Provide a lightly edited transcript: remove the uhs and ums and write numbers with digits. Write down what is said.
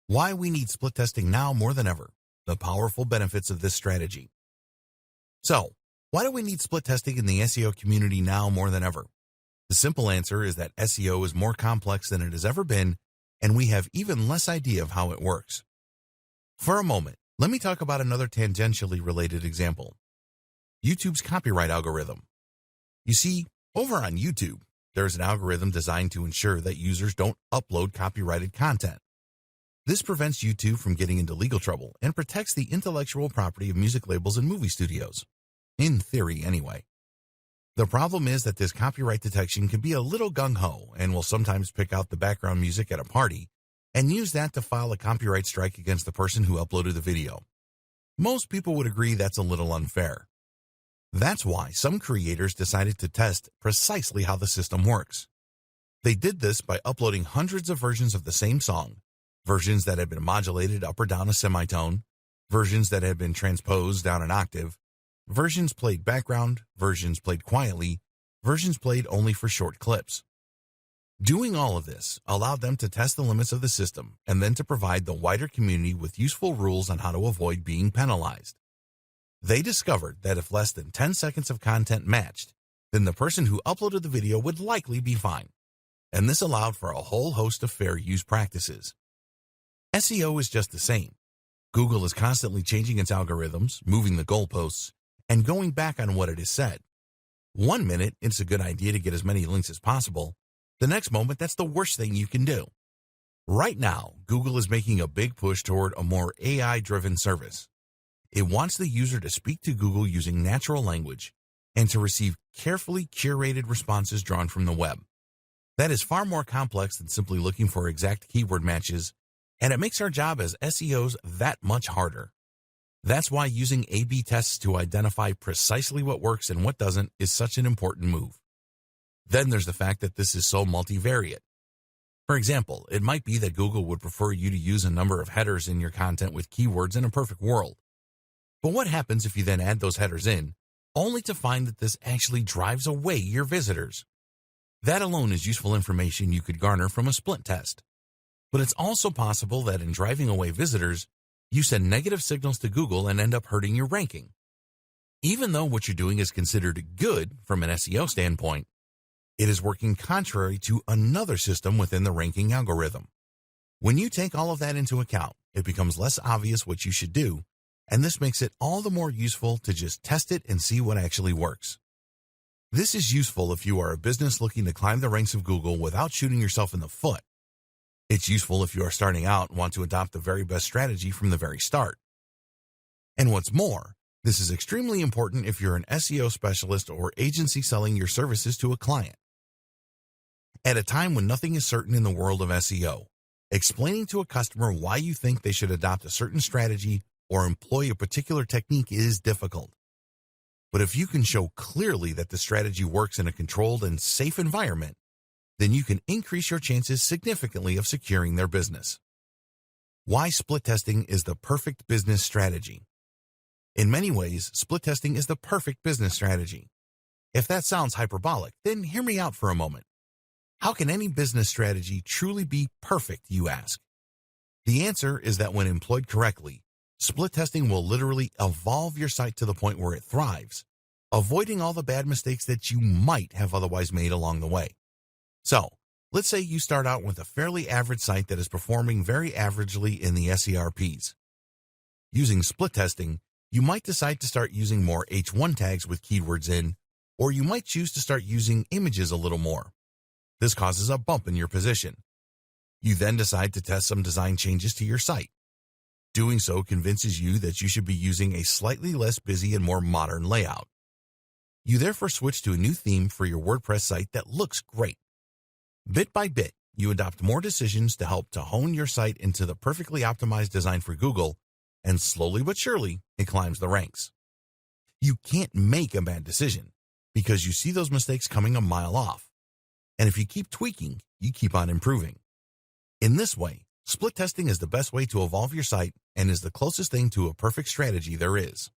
Why we need split testing now more than ever. The powerful benefits of this strategy. So, why do we need split testing in the SEO community now more than ever? The simple answer is that SEO is more complex than it has ever been, and we have even less idea of how it works. For a moment, let me talk about another tangentially related example. YouTube's copyright algorithm. You see, over on YouTube, there's an algorithm designed to ensure that users don't upload copyrighted content. This prevents YouTube from getting into legal trouble and protects the intellectual property of music labels and movie studios. In theory, anyway. The problem is that this copyright detection can be a little gung-ho and will sometimes pick out the background music at a party and use that to file a copyright strike against the person who uploaded the video. Most people would agree that's a little unfair. That's why some creators decided to test precisely how the system works. They did this by uploading hundreds of versions of the same song, versions that had been modulated up or down a semitone, versions that had been transposed down an octave, versions played background, versions played quietly, versions played only for short clips. Doing all of this allowed them to test the limits of the system and then to provide the wider community with useful rules on how to avoid being penalized. They discovered that if less than 10 seconds of content matched, then the person who uploaded the video would likely be fine. And this allowed for a whole host of fair use practices. SEO is just the same. Google is constantly changing its algorithms, moving the goalposts, and going back on what it has said. One minute, it's a good idea to get as many links as possible. The next moment, that's the worst thing you can do. Right now, Google is making a big push toward a more AI-driven service. It wants the user to speak to Google using natural language and to receive carefully curated responses drawn from the web. That is far more complex than simply looking for exact keyword matches, and it makes our job as SEOs that much harder. That's why using A/B tests to identify precisely what works and what doesn't is such an important move. Then there's the fact that this is so multivariate. For example, it might be that Google would prefer you to use a number of headers in your content with keywords in a perfect world. But what happens if you then add those headers in, only to find that this actually drives away your visitors? That alone is useful information you could garner from a split test. But it's also possible that in driving away visitors, you send negative signals to Google and end up hurting your ranking. Even though what you're doing is considered good from an SEO standpoint, it is working contrary to another system within the ranking algorithm. When you take all of that into account, it becomes less obvious what you should do, and this makes it all the more useful to just test it and see what actually works. This is useful if you are a business looking to climb the ranks of Google without shooting yourself in the foot. It's useful if you are starting out and want to adopt the very best strategy from the very start. And what's more, this is extremely important if you're an SEO specialist or agency selling your services to a client. At a time when nothing is certain in the world of SEO, explaining to a customer why you think they should adopt a certain strategy or employ a particular technique is difficult. But if you can show clearly that the strategy works in a controlled and safe environment, then you can increase your chances significantly of securing their business. Why split testing is the perfect business strategy. In many ways, split testing is the perfect business strategy. If that sounds hyperbolic, then hear me out for a moment. How can any business strategy truly be perfect, you ask? The answer is that when employed correctly, split testing will literally evolve your site to the point where it thrives, avoiding all the bad mistakes that you might have otherwise made along the way. So, let's say you start out with a fairly average site that is performing very averagely in the SERPs. Using split testing, you might decide to start using more H1 tags with keywords in, or you might choose to start using images a little more. This causes a bump in your position. You then decide to test some design changes to your site. Doing so convinces you that you should be using a slightly less busy and more modern layout. You therefore switch to a new theme for your WordPress site that looks great. Bit by bit, you adopt more decisions to help to hone your site into the perfectly optimized design for Google, and slowly but surely, it climbs the ranks. You can't make a bad decision because you see those mistakes coming a mile off. And if you keep tweaking, you keep on improving. In this way, split testing is the best way to evolve your site and is the closest thing to a perfect strategy there is.